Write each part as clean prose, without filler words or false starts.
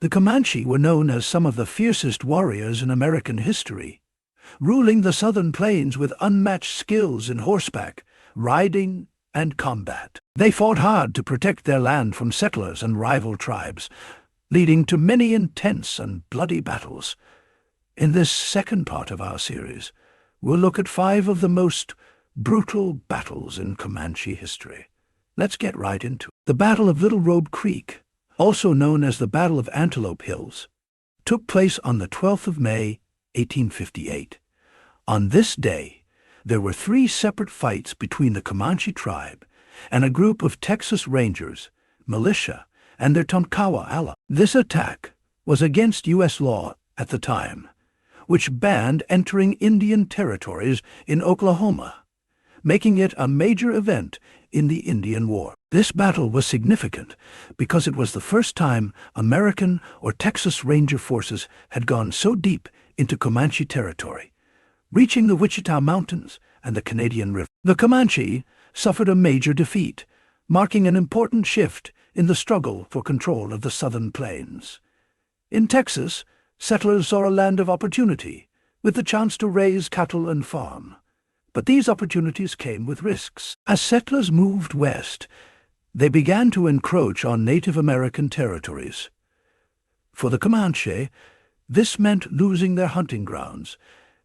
The Comanche were known as some of the fiercest warriors in American history, ruling the southern plains with unmatched skills in horseback, riding, and combat. They fought hard to protect their land from settlers and rival tribes, leading to many intense and bloody battles. In this second part of our series, we'll look at 5 of the most brutal battles in Comanche history. Let's get right into it. The Battle of Little Robe Creek, also known as the Battle of Antelope Hills, took place on the 12th of May, 1858. On this day, there were 3 separate fights between the Comanche tribe and a group of Texas Rangers, militia, and their Tonkawa allies. This attack was against U.S. law at the time, which banned entering Indian territories in Oklahoma, making it a major event in the Indian War. This battle was significant because it was the first time American or Texas Ranger forces had gone so deep into Comanche territory, reaching the Wichita Mountains and the Canadian River. The Comanche suffered a major defeat, marking an important shift in the struggle for control of the southern plains. In Texas, settlers saw a land of opportunity, with the chance to raise cattle and farm. But these opportunities came with risks. As settlers moved west, they began to encroach on Native American territories. For the Comanche, this meant losing their hunting grounds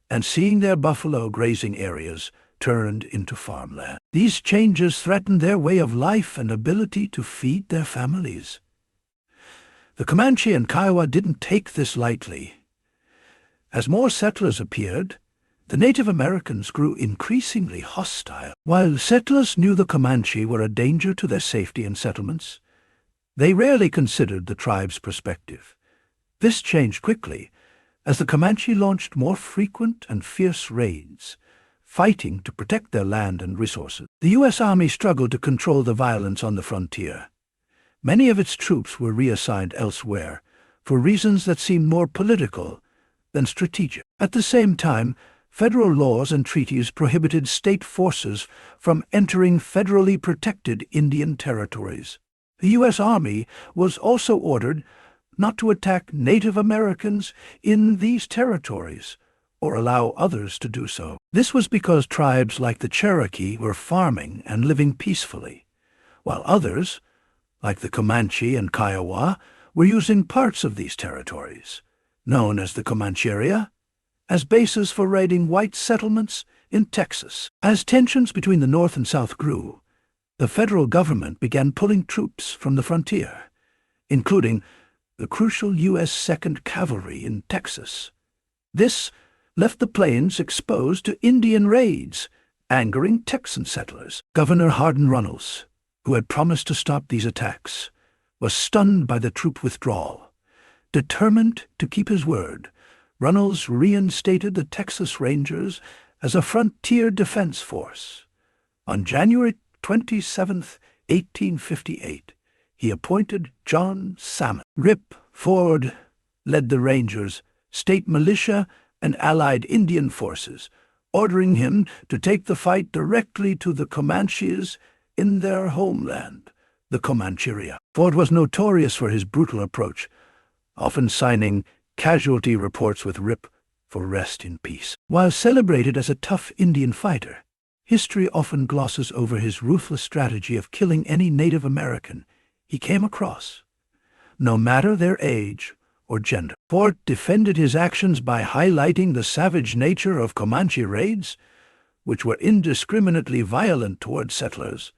and seeing their buffalo grazing areas turned into farmland. These changes threatened their way of life and ability to feed their families. The Comanche and Kiowa didn't take this lightly. As more settlers appeared, the Native Americans grew increasingly hostile. While settlers knew the Comanche were a danger to their safety and settlements, they rarely considered the tribe's perspective. This changed quickly as the Comanche launched more frequent and fierce raids, fighting to protect their land and resources. The U.S. Army struggled to control the violence on the frontier. Many of its troops were reassigned elsewhere for reasons that seemed more political than strategic. At the same time, federal laws and treaties prohibited state forces from entering federally protected Indian territories. The U.S. Army was also ordered not to attack Native Americans in these territories or allow others to do so. This was because tribes like the Cherokee were farming and living peacefully, while others, like the Comanche and Kiowa, were using parts of these territories, known as the Comancheria, as bases for raiding white settlements in Texas. As tensions between the North and South grew, the federal government began pulling troops from the frontier, including the crucial U.S. 2nd Cavalry in Texas. This left the plains exposed to Indian raids, angering Texan settlers. Governor Hardin Runnels, who had promised to stop these attacks, was stunned by the troop withdrawal. Determined to keep his word, Runnels reinstated the Texas Rangers as a frontier defense force. On January 27, 1858, he appointed John Salmon. Rip Ford led the Rangers, state militia, and allied Indian forces, ordering him to take the fight directly to the Comanches in their homeland, the Comancheria. Ford was notorious for his brutal approach, often signing casualty reports with Rip for rest in peace. While celebrated as a tough Indian fighter, history often glosses over his ruthless strategy of killing any Native American he came across, no matter their age or gender. Ford defended his actions by highlighting the savage nature of Comanche raids, which were indiscriminately violent toward settlers.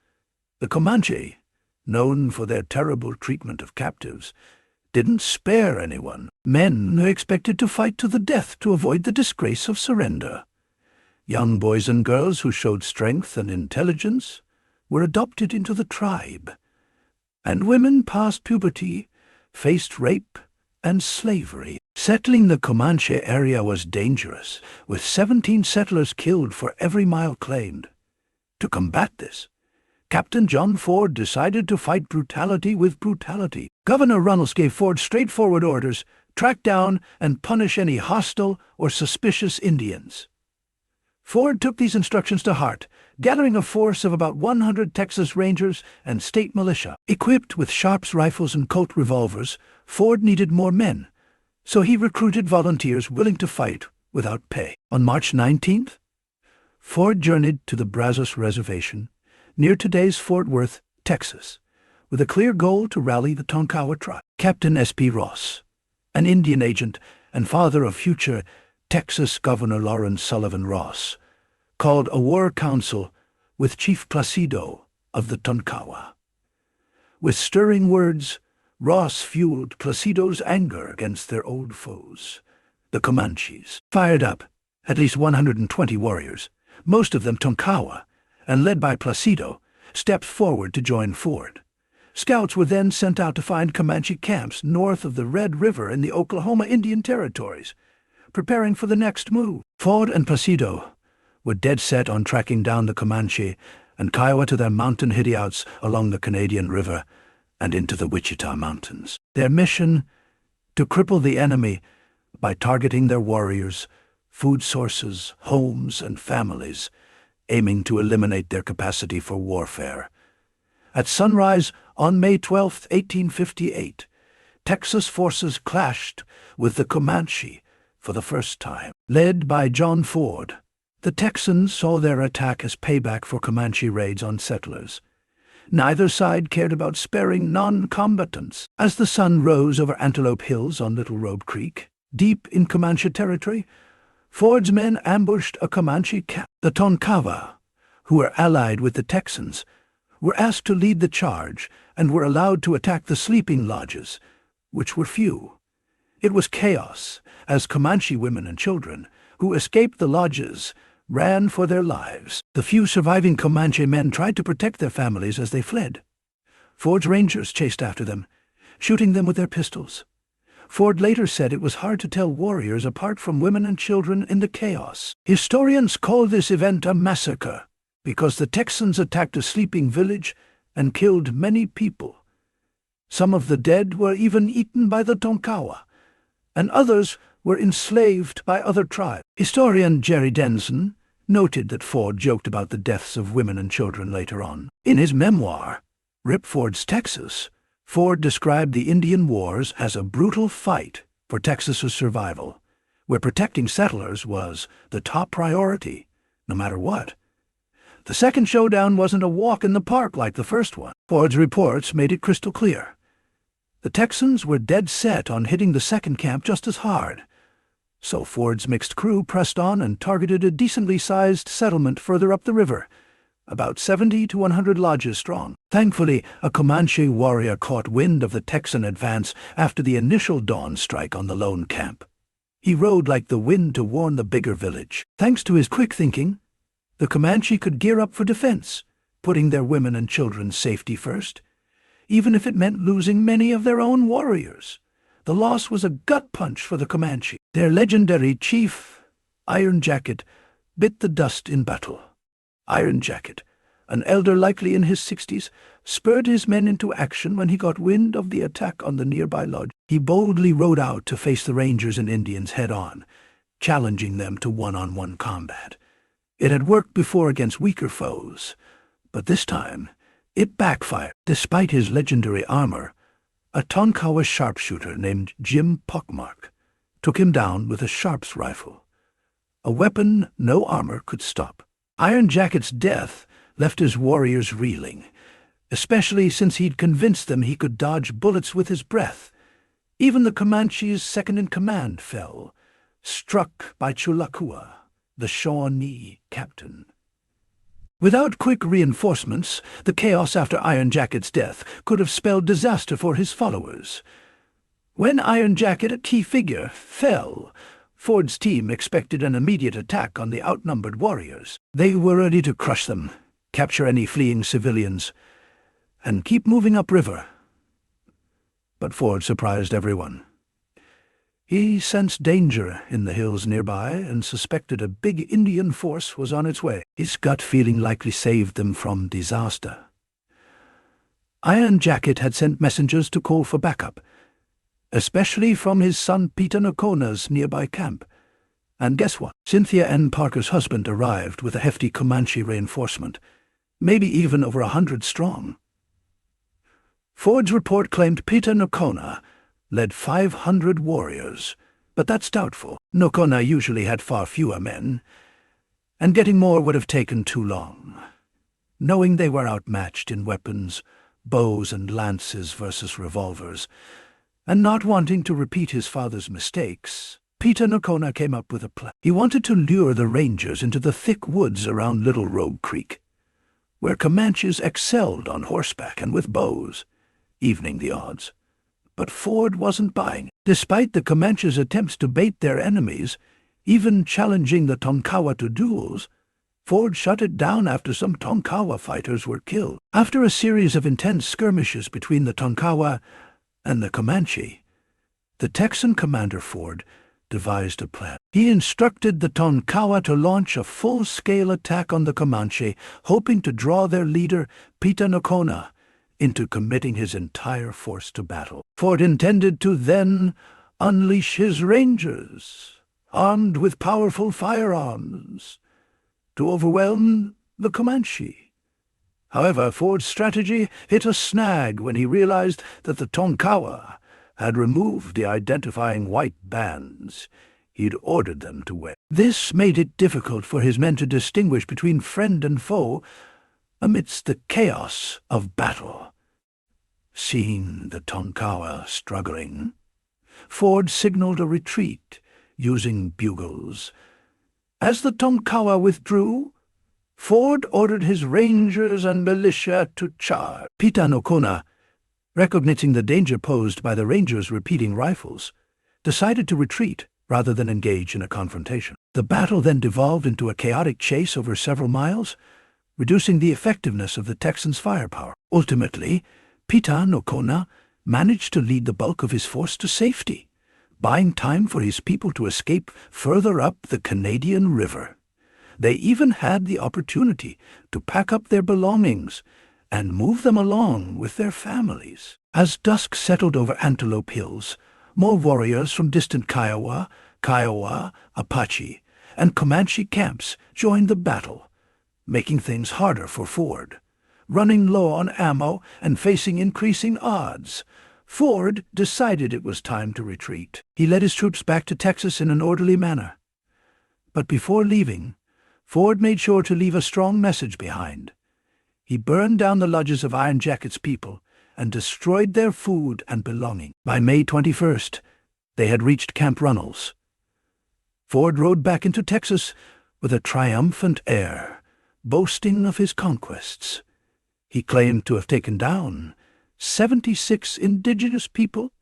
The Comanche, known for their terrible treatment of captives, didn't spare anyone. Men were expected to fight to the death to avoid the disgrace of surrender. Young boys and girls who showed strength and intelligence were adopted into the tribe, and women past puberty faced rape and slavery. Settling the Comanche area was dangerous, with 17 settlers killed for every mile claimed. To combat this, Captain John Ford decided to fight brutality with brutality. Governor Runnels gave Ford straightforward orders: track down and punish any hostile or suspicious Indians. Ford took these instructions to heart, gathering a force of about 100 Texas Rangers and state militia. Equipped with Sharps rifles and Colt revolvers, Ford needed more men, so he recruited volunteers willing to fight without pay. On March 19th, Ford journeyed to the Brazos Reservation, near today's Fort Worth, Texas, with a clear goal to rally the Tonkawa tribe. Captain S.P. Ross, an Indian agent and father of future Texas Governor Lawrence Sullivan Ross, called a war council with Chief Placido of the Tonkawa. With stirring words, Ross fueled Placido's anger against their old foes, the Comanches. Fired up, at least 120 warriors, most of them Tonkawa, and led by Placido, stepped forward to join Ford. Scouts were then sent out to find Comanche camps north of the Red River in the Oklahoma Indian Territories, preparing for the next move. Ford and Placido were dead set on tracking down the Comanche and Kiowa to their mountain hideouts along the Canadian River and into the Wichita Mountains. Their mission: to cripple the enemy by targeting their warriors, food sources, homes, and families, aiming to eliminate their capacity for warfare. At sunrise on May 12, 1858, Texas forces clashed with the Comanche for the first time. Led by John Ford, the Texans saw their attack as payback for Comanche raids on settlers. Neither side cared about sparing non-combatants. As the sun rose over Antelope Hills on Little Robe Creek, deep in Comanche territory, Ford's men ambushed a Comanche camp. The Tonkawa, who were allied with the Texans, were asked to lead the charge and were allowed to attack the sleeping lodges, which were few. It was chaos, as Comanche women and children, who escaped the lodges, ran for their lives. The few surviving Comanche men tried to protect their families as they fled. Ford's Rangers chased after them, shooting them with their pistols. Ford later said it was hard to tell warriors apart from women and children in the chaos. Historians call this event a massacre, because the Texans attacked a sleeping village and killed many people. Some of the dead were even eaten by the Tonkawa, and others were enslaved by other tribes. Historian Jerry Denson noted that Ford joked about the deaths of women and children later on. In his memoir, Rip Ford's Texas, Ford described the Indian Wars as a brutal fight for Texas's survival, where protecting settlers was the top priority, no matter what. The second showdown wasn't a walk in the park like the first one. Ford's reports made it crystal clear. The Texans were dead set on hitting the second camp just as hard. So Ford's mixed crew pressed on and targeted a decently sized settlement further up the river, about 70 to 100 lodges strong. Thankfully, a Comanche warrior caught wind of the Texan advance after the initial dawn strike on the lone camp. He rode like the wind to warn the bigger village. Thanks to his quick thinking, the Comanche could gear up for defense, putting their women and children's safety first, even if it meant losing many of their own warriors. The loss was a gut punch for the Comanche. Their legendary chief, Iron Jacket, bit the dust in battle. Iron Jacket, an elder likely in his 60s, spurred his men into action when he got wind of the attack on the nearby lodge. He boldly rode out to face the Rangers and Indians head-on, challenging them to one-on-one combat. It had worked before against weaker foes, but this time it backfired. Despite his legendary armor, a Tonkawa sharpshooter named Jim Pockmark took him down with a Sharps rifle, a weapon no armor could stop. Iron Jacket's death left his warriors reeling, especially since he'd convinced them he could dodge bullets with his breath. Even the Comanche's second-in-command fell, struck by Chulakua, the Shawnee captain. Without quick reinforcements, the chaos after Iron Jacket's death could have spelled disaster for his followers. When Iron Jacket, a key figure, fell, Ford's team expected an immediate attack on the outnumbered warriors. They were ready to crush them, capture any fleeing civilians, and keep moving upriver. But Ford surprised everyone. He sensed danger in the hills nearby and suspected a big Indian force was on its way. His gut feeling likely saved them from disaster. Iron Jacket had sent messengers to call for backup, especially from his son Peter Nakona's nearby camp. And guess what? Cynthia N. Parker's husband arrived with a hefty Comanche reinforcement, maybe even over 100 strong. Ford's report claimed Peter Nocona led 500 warriors, but that's doubtful. Nocona usually had far fewer men, and getting more would have taken too long. Knowing they were outmatched in weapons, bows and lances versus revolvers, and not wanting to repeat his father's mistakes, Peter Nocona came up with a plan. He wanted to lure the Rangers into the thick woods around Little Rogue Creek, where Comanches excelled on horseback and with bows, evening the odds. But Ford wasn't buying. Despite the Comanches' attempts to bait their enemies, even challenging the Tonkawa to duels, Ford shut it down after some Tonkawa fighters were killed. After a series of intense skirmishes between the Tonkawa and the Comanche, the Texan commander Ford devised a plan. He instructed the Tonkawa to launch a full-scale attack on the Comanche, hoping to draw their leader, Peter Nocona, into committing his entire force to battle. Ford intended to then unleash his Rangers, armed with powerful firearms, to overwhelm the Comanche. However, Ford's strategy hit a snag when he realized that the Tonkawa had removed the identifying white bands he'd ordered them to wear. This made it difficult for his men to distinguish between friend and foe amidst the chaos of battle. Seeing the Tonkawa struggling, Ford signaled a retreat using bugles. As the Tonkawa withdrew, Ford ordered his Rangers and militia to charge. Peter Nocona, recognizing the danger posed by the Rangers' repeating rifles, decided to retreat rather than engage in a confrontation. The battle then devolved into a chaotic chase over several miles, reducing the effectiveness of the Texans' firepower. Ultimately, Peter Nocona managed to lead the bulk of his force to safety, buying time for his people to escape further up the Canadian River. They even had the opportunity to pack up their belongings and move them along with their families. As dusk settled over Antelope Hills, more warriors from distant Kiowa, Apache, and Comanche camps joined the battle, making things harder for Ford. Running low on ammo and facing increasing odds, Ford decided it was time to retreat. He led his troops back to Texas in an orderly manner. But before leaving, Ford made sure to leave a strong message behind. He burned down the lodges of Iron Jacket's people and destroyed their food and belongings. By May 21st, they had reached Camp Runnels. Ford rode back into Texas with a triumphant air, boasting of his conquests. He claimed to have taken down 76 indigenous people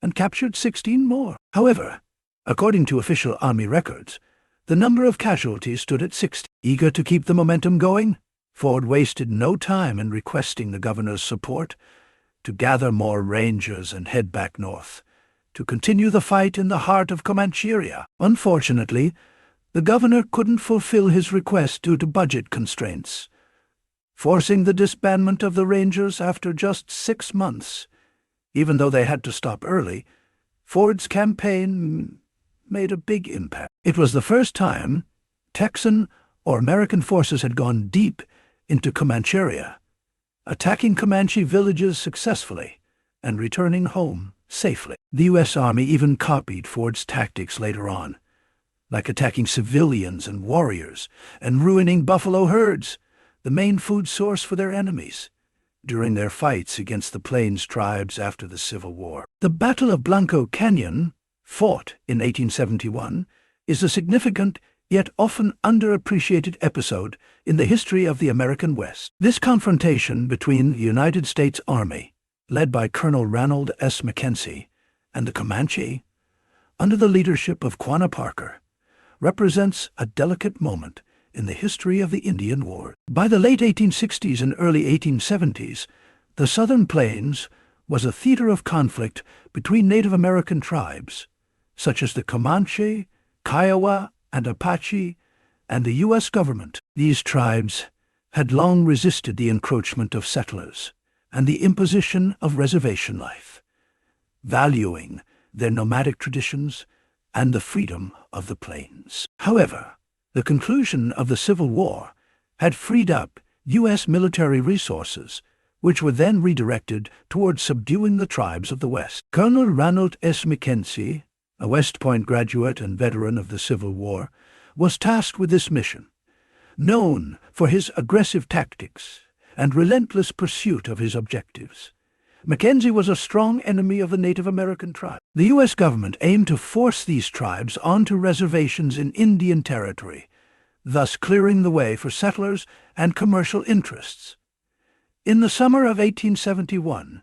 and captured 16 more. However, according to official Army records, the number of casualties stood at 60. Eager to keep the momentum going, Ford wasted no time in requesting the governor's support to gather more Rangers and head back north, to continue the fight in the heart of Comancheria. Unfortunately, the governor couldn't fulfill his request due to budget constraints, forcing the disbandment of the Rangers after just 6 months. Even though they had to stop early, Ford's campaign made a big impact. It was the first time Texan or American forces had gone deep into Comancheria, attacking Comanche villages successfully and returning home safely. The U.S. Army even copied Ford's tactics later on, like attacking civilians and warriors and ruining buffalo herds, the main food source for their enemies, during their fights against the Plains tribes after the Civil War. The Battle of Blanco Canyon, fought in 1871, is a significant yet often underappreciated episode in the history of the American West. This confrontation between the United States Army, led by Colonel Ranald S. Mackenzie, and the Comanche, under the leadership of Quanah Parker, represents a delicate moment in the history of the Indian War. By the late 1860s and early 1870s, the Southern Plains was a theater of conflict between Native American tribes, such as the Comanche, Kiowa, and Apache, and the U.S. government. These tribes had long resisted the encroachment of settlers and the imposition of reservation life, valuing their nomadic traditions and the freedom of the plains. However, the conclusion of the Civil War had freed up U.S. military resources, which were then redirected towards subduing the tribes of the West. Colonel Ranald S. Mackenzie, a West Point graduate and veteran of the Civil War, was tasked with this mission. Known for his aggressive tactics and relentless pursuit of his objectives, Mackenzie was a strong enemy of the Native American tribes. The U.S. government aimed to force these tribes onto reservations in Indian Territory, thus clearing the way for settlers and commercial interests. In the summer of 1871,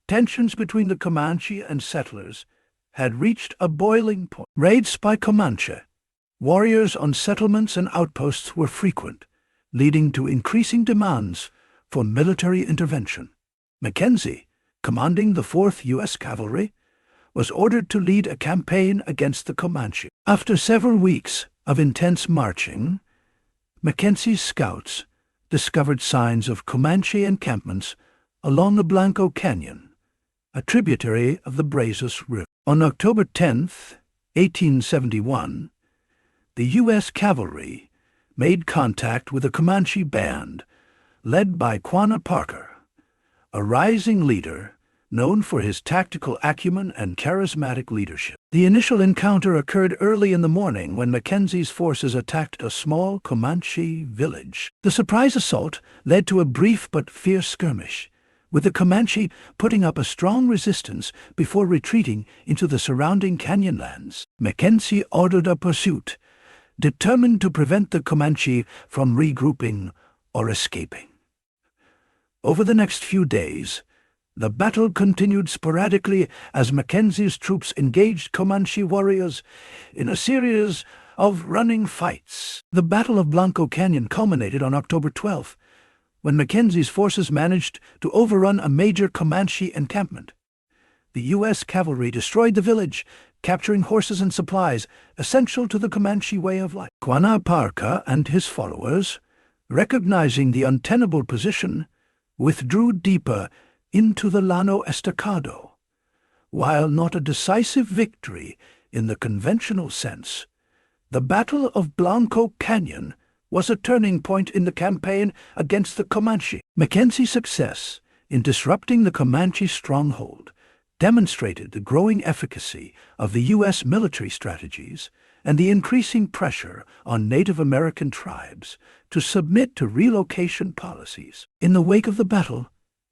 tensions between the Comanche and settlers had reached a boiling point. Raids by Comanche warriors on settlements and outposts were frequent, leading to increasing demands for military intervention. Mackenzie, commanding the 4th U.S. Cavalry, was ordered to lead a campaign against the Comanche. After several weeks of intense marching, Mackenzie's scouts discovered signs of Comanche encampments along the Blanco Canyon, a tributary of the Brazos River. On October 10, 1871, the U.S. Cavalry made contact with a Comanche band led by Quanah Parker, a rising leader known for his tactical acumen and charismatic leadership. The initial encounter occurred early in the morning when Mackenzie's forces attacked a small Comanche village. The surprise assault led to a brief but fierce skirmish, with the Comanche putting up a strong resistance before retreating into the surrounding canyonlands. Mackenzie ordered a pursuit, determined to prevent the Comanche from regrouping or escaping. Over the next few days, the battle continued sporadically as Mackenzie's troops engaged Comanche warriors in a series of running fights. The Battle of Blanco Canyon culminated on October 12, when Mackenzie's forces managed to overrun a major Comanche encampment. The U.S. cavalry destroyed the village, capturing horses and supplies essential to the Comanche way of life. Quanah Parker and his followers, recognizing the untenable position, withdrew deeper into the Llano Estacado. While not a decisive victory in the conventional sense, the Battle of Blanco Canyon was a turning point in the campaign against the Comanche. Mackenzie's success in disrupting the Comanche stronghold demonstrated the growing efficacy of the U.S. military strategies and the increasing pressure on Native American tribes to submit to relocation policies. In the wake of the battle,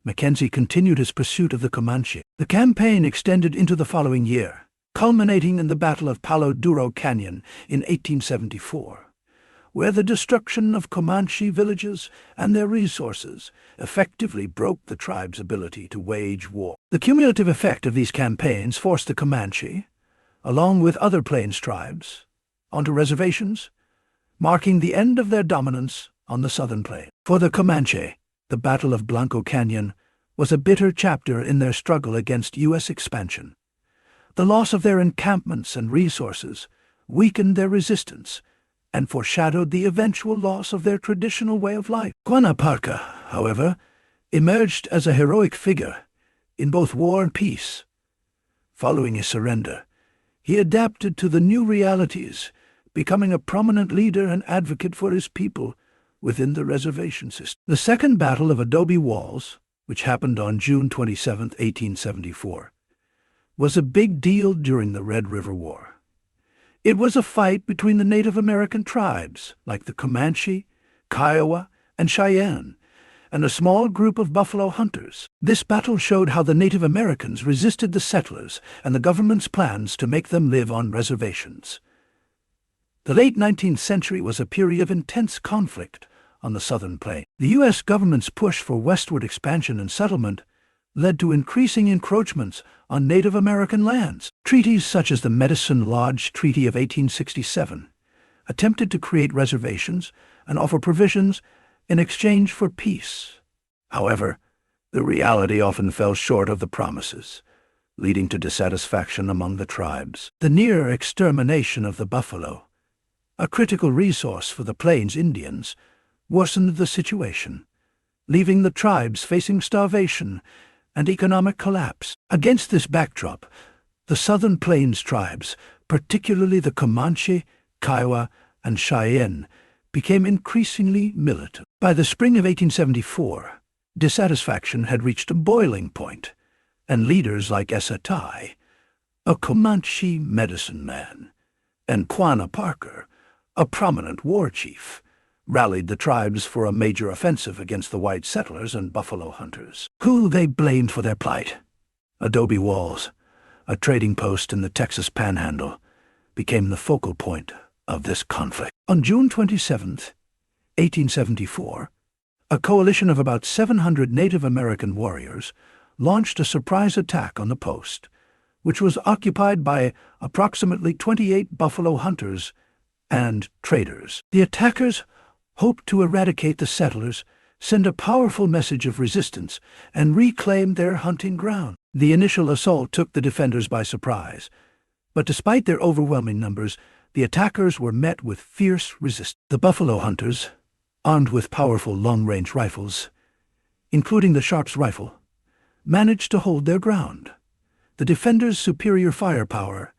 Mackenzie continued his pursuit of the Comanche. The campaign extended into the following year, culminating in the Battle of Palo Duro Canyon in 1874, where the destruction of Comanche villages and their resources effectively broke the tribe's ability to wage war. The cumulative effect of these campaigns forced the Comanche, along with other Plains tribes, onto reservations, marking the end of their dominance on the southern plain. For the Comanche, the Battle of Blanco Canyon was a bitter chapter in their struggle against U.S. expansion. The loss of their encampments and resources weakened their resistance and foreshadowed the eventual loss of their traditional way of life. Quanah Parker, however, emerged as a heroic figure in both war and peace. Following his surrender, he adapted to the new realities, becoming a prominent leader and advocate for his people within the reservation system. The Second Battle of Adobe Walls, which happened on June 27, 1874, was a big deal during the Red River War. It was a fight between the Native American tribes, like the Comanche, Kiowa, and Cheyenne, and a small group of buffalo hunters. This battle showed how the Native Americans resisted the settlers and the government's plans to make them live on reservations. The late 19th century was a period of intense conflict on the southern plain. The U.S. government's push for westward expansion and settlement led to increasing encroachments on Native American lands. Treaties such as the Medicine Lodge Treaty of 1867 attempted to create reservations and offer provisions in exchange for peace. However, the reality often fell short of the promises, leading to dissatisfaction among the tribes. The near extermination of the buffalo, a critical resource for the Plains Indians, worsened the situation, leaving the tribes facing starvation and economic collapse. Against this backdrop, the Southern Plains tribes particularly the Comanche, Kiowa, and Cheyenne, became increasingly militant. By the spring of 1874, dissatisfaction had reached a boiling point, and leaders like Esa Tai, a Comanche medicine man, and Quanah Parker, a prominent war chief, rallied the tribes for a major offensive against the white settlers and buffalo hunters, who they blamed for their plight. Adobe Walls, a trading post in the Texas Panhandle, became the focal point of this conflict. On June 27, 1874, a coalition of about 700 Native American warriors launched a surprise attack on the post, which was occupied by approximately 28 buffalo hunters and traders. The attackers hoped to eradicate the settlers, send a powerful message of resistance, and reclaim their hunting ground. The initial assault took the defenders by surprise, but despite their overwhelming numbers, the attackers were met with fierce resistance. The buffalo hunters, armed with powerful long-range rifles, including the Sharp's rifle, managed to hold their ground. The defenders' superior firepower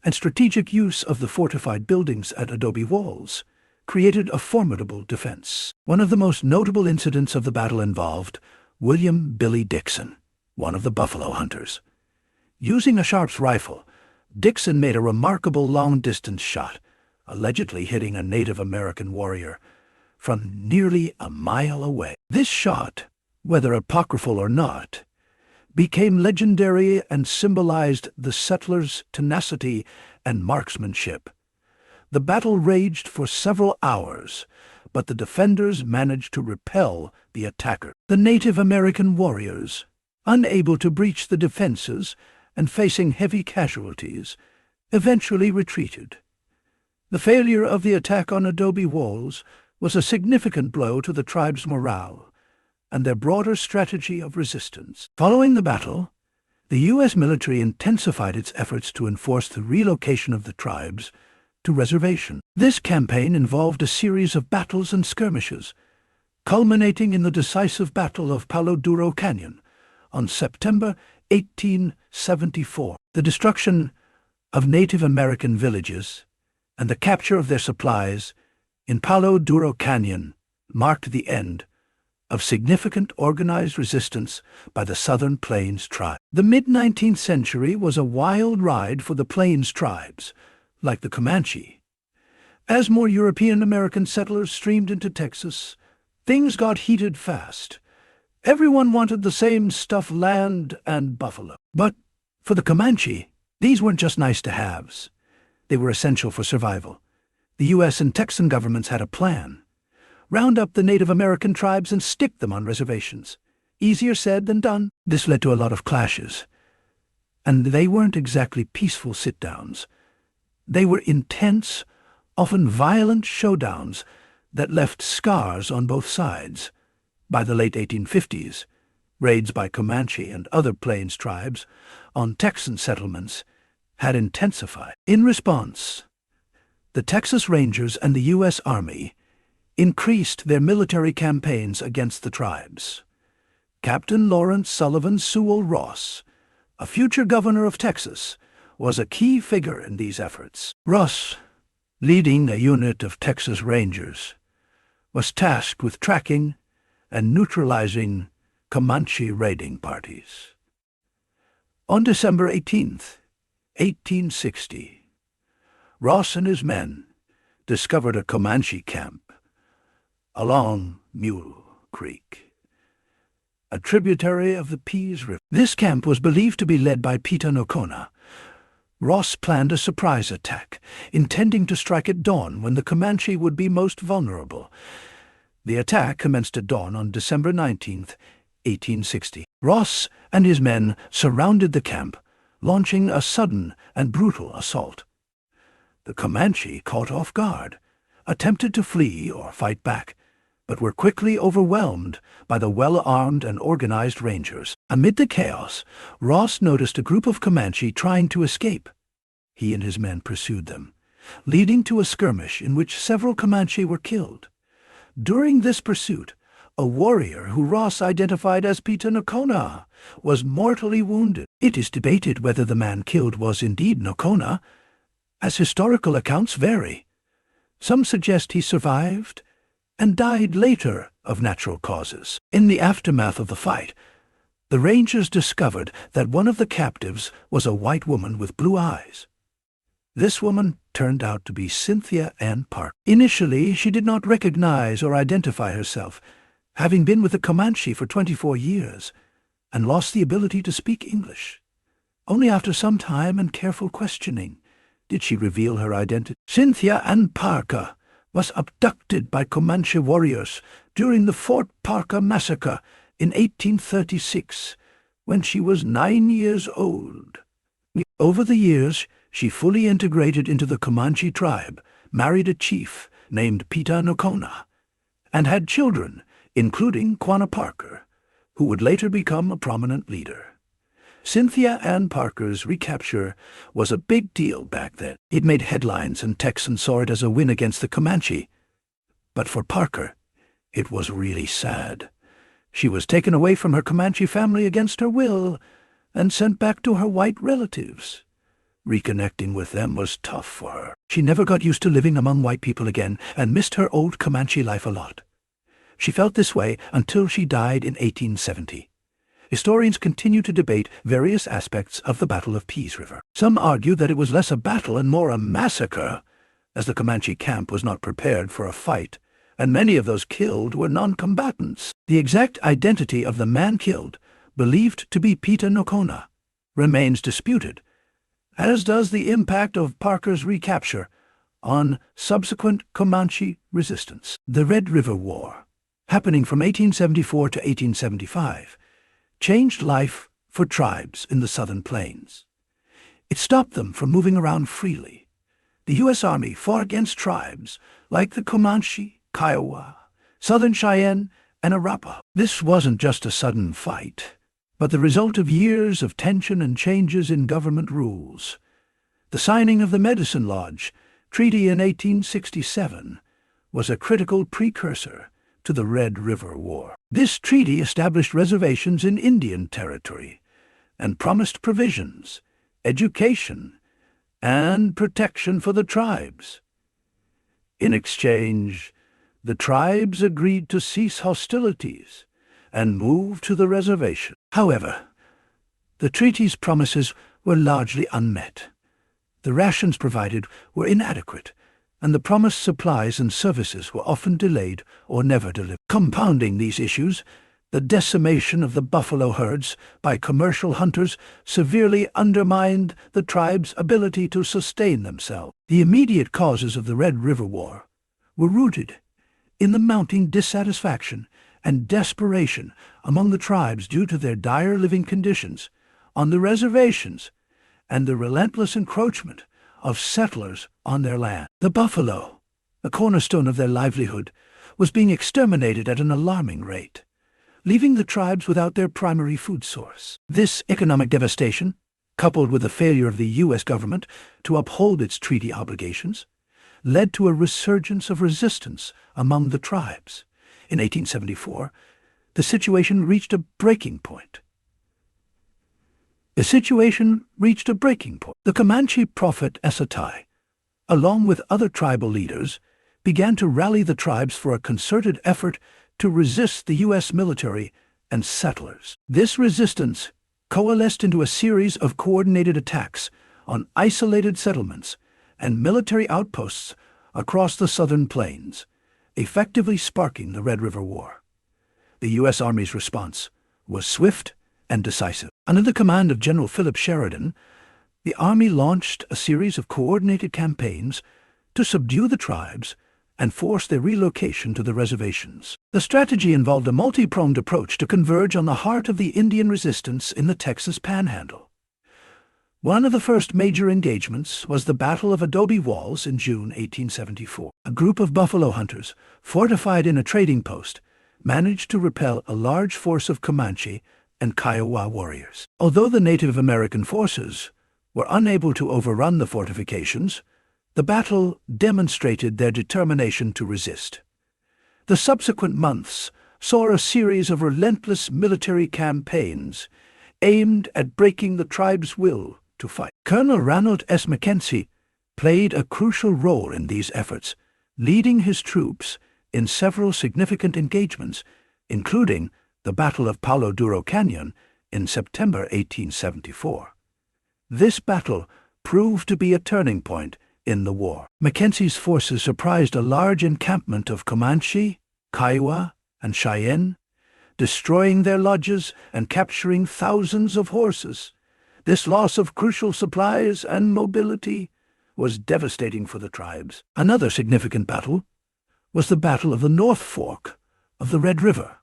and strategic use of the fortified buildings at Adobe Walls created a formidable defense. One of the most notable incidents of the battle involved William Billy Dixon, one of the buffalo hunters. Using a Sharp's rifle, Dixon made a remarkable long-distance shot, allegedly hitting a Native American warrior from nearly a mile away. This shot, whether apocryphal or not, became legendary and symbolized the settlers' tenacity and marksmanship. The battle raged for several hours, but the defenders managed to repel the attacker. The Native American warriors, unable to breach the defenses and facing heavy casualties, eventually retreated. The failure of the attack on Adobe Walls was a significant blow to the tribe's morale and their broader strategy of resistance. Following the battle, the U.S. military intensified its efforts to enforce the relocation of the tribes to reservation. This campaign involved a series of battles and skirmishes, culminating in the decisive Battle of Palo Duro Canyon on September 1874. The destruction of Native American villages and the capture of their supplies in Palo Duro Canyon marked the end of significant organized resistance by the Southern Plains tribe. The mid-19th century was a wild ride for the Plains tribes, like the Comanche. As more European American settlers streamed into Texas, things got heated fast. Everyone wanted the same stuff: land and buffalo. But for the Comanche, these weren't just nice-to-haves. They were essential for survival. The U.S. and Texan governments had a plan. Round up the Native American tribes and stick them on reservations. Easier said than done. This led to a lot of clashes. And they weren't exactly peaceful sit-downs. They were intense, often violent showdowns that left scars on both sides. By the late 1850s, raids by Comanche and other Plains tribes on Texan settlements had intensified. In response, the Texas Rangers and the U.S. Army increased their military campaigns against the tribes. Captain Lawrence Sullivan Sewell Ross, a future governor of Texas, was a key figure in these efforts. Ross, leading a unit of Texas Rangers, was tasked with tracking and neutralizing Comanche raiding parties. On December 18, 1860, Ross and his men discovered a Comanche camp along Mule Creek, a tributary of the Pease River. This camp was believed to be led by Peter Nocona. Ross planned a surprise attack, intending to strike at dawn when the Comanche would be most vulnerable. The attack commenced at dawn on December 19, 1860. Ross and his men surrounded the camp, launching a sudden and brutal assault. The Comanche, caught off guard, attempted to flee or fight back, but were quickly overwhelmed by the well-armed and organized Rangers. Amid the chaos, Ross noticed a group of Comanche trying to escape. He and his men pursued them, leading to a skirmish in which several Comanche were killed. During this pursuit, a warrior who Ross identified as Peter Nocona was mortally wounded. It is debated whether the man killed was indeed Nocona, As historical accounts vary, some suggest he survived and died later of natural causes. In the aftermath of the fight, the Rangers discovered that one of the captives was a white woman with blue eyes. This woman turned out to be Cynthia Ann Parker. Initially, she did not recognize or identify herself, having been with the Comanche for 24 years and lost the ability to speak English. Only after some time and careful questioning did she reveal her identity. Cynthia Ann Parker was abducted by Comanche warriors during the Fort Parker massacre in 1836, when she was 9 years old. Over the years, she fully integrated into the Comanche tribe, married a chief named Peter Nocona, and had children, including Quanah Parker, who would later become a prominent leader. Cynthia Ann Parker's recapture was a big deal back then. It made headlines and Texans saw it as a win against the Comanche. But for Parker, it was really sad. She was taken away from her Comanche family against her will and sent back to her white relatives. Reconnecting with them was tough for her. She never got used to living among white people again and missed her old Comanche life a lot. She felt this way until she died in 1870. Historians continue to debate various aspects of the Battle of Peace River. Some argue that it was less a battle and more a massacre, as the Comanche camp was not prepared for a fight, and many of those killed were non-combatants. The exact identity of the man killed, believed to be Peter Nocona, remains disputed, as does the impact of Parker's recapture on subsequent Comanche resistance. The Red River War, happening from 1874 to 1875, changed life for tribes in the Southern Plains. It stopped them from moving around freely. The U.S. Army fought against tribes like the Comanche, Kiowa, Southern Cheyenne, and Arapaho. This wasn't just a sudden fight, but the result of years of tension and changes in government rules. The signing of the Medicine Lodge Treaty in 1867 was a critical precursor to the Red River War. This treaty established reservations in Indian Territory and promised provisions, education, and protection for the tribes. In exchange, the tribes agreed to cease hostilities and move to the reservation. However, the treaty's promises were largely unmet. The rations provided were inadequate, and the promised supplies and services were often delayed or never delivered. Compounding these issues, the decimation of the buffalo herds by commercial hunters severely undermined the tribe's ability to sustain themselves. The immediate causes of the Red River War were rooted in the mounting dissatisfaction and desperation among the tribes due to their dire living conditions on the reservations and the relentless encroachment of settlers on their land. The buffalo, a cornerstone of their livelihood, was being exterminated at an alarming rate, leaving the tribes without their primary food source. This economic devastation, coupled with the failure of the U.S. government to uphold its treaty obligations, led to a resurgence of resistance among the tribes. In 1874, the situation reached a breaking point. The Comanche prophet Esatai, along with other tribal leaders, began to rally the tribes for a concerted effort to resist the U.S. military and settlers. This resistance coalesced into a series of coordinated attacks on isolated settlements and military outposts across the Southern Plains, effectively sparking the Red River War. The U.S. Army's response was swift and decisive. Under the command of General Philip Sheridan, the Army launched a series of coordinated campaigns to subdue the tribes and force their relocation to the reservations. The strategy involved a multi-pronged approach to converge on the heart of the Indian resistance in the Texas Panhandle. One of the first major engagements was the Battle of Adobe Walls in June 1874. A group of buffalo hunters, fortified in a trading post, managed to repel a large force of Comanche and Kiowa warriors. Although the Native American forces were unable to overrun the fortifications, the battle demonstrated their determination to resist. The subsequent months saw a series of relentless military campaigns aimed at breaking the tribe's will to fight. Colonel Ranald S. Mackenzie played a crucial role in these efforts, leading his troops in several significant engagements, including the Battle of Palo Duro Canyon in September 1874. This battle proved to be a turning point in the war. Mackenzie's forces surprised a large encampment of Comanche, Kiowa, and Cheyenne, destroying their lodges and capturing thousands of horses. This loss of crucial supplies and mobility was devastating for the tribes. Another significant battle was the Battle of the North Fork of the Red River,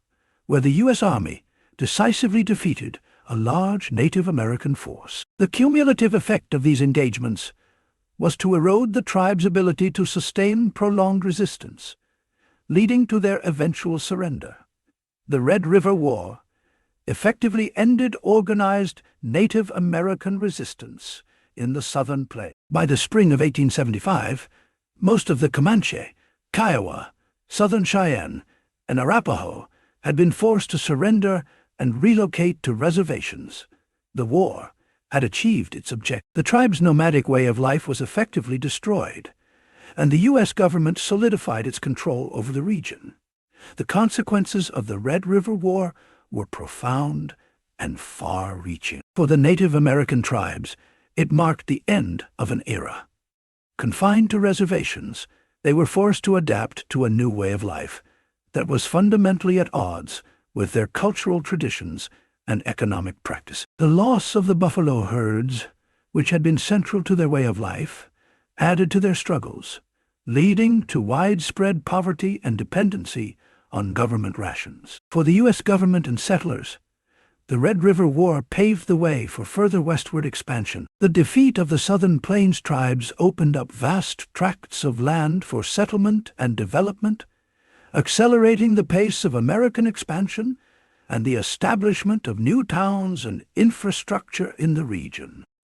where the U.S. Army decisively defeated a large Native American force. The cumulative effect of these engagements was to erode the tribe's ability to sustain prolonged resistance, leading to their eventual surrender. The Red River War effectively ended organized Native American resistance in the Southern Plains. By the spring of 1875, most of the Comanche, Kiowa, Southern Cheyenne, and Arapaho had been forced to surrender and relocate to reservations. The war had achieved its objective. The tribe's nomadic way of life was effectively destroyed, and the U.S. government solidified its control over the region. The consequences of the Red River War were profound and far-reaching. For the Native American tribes, it marked the end of an era. Confined to reservations, they were forced to adapt to a new way of life that was fundamentally at odds with their cultural traditions and economic practice. The loss of the buffalo herds, which had been central to their way of life, added to their struggles, leading to widespread poverty and dependency on government rations. For the U.S. government and settlers, the Red River War paved the way for further westward expansion. The defeat of the Southern Plains tribes opened up vast tracts of land for settlement and development, accelerating the pace of American expansion and the establishment of new towns and infrastructure in the region.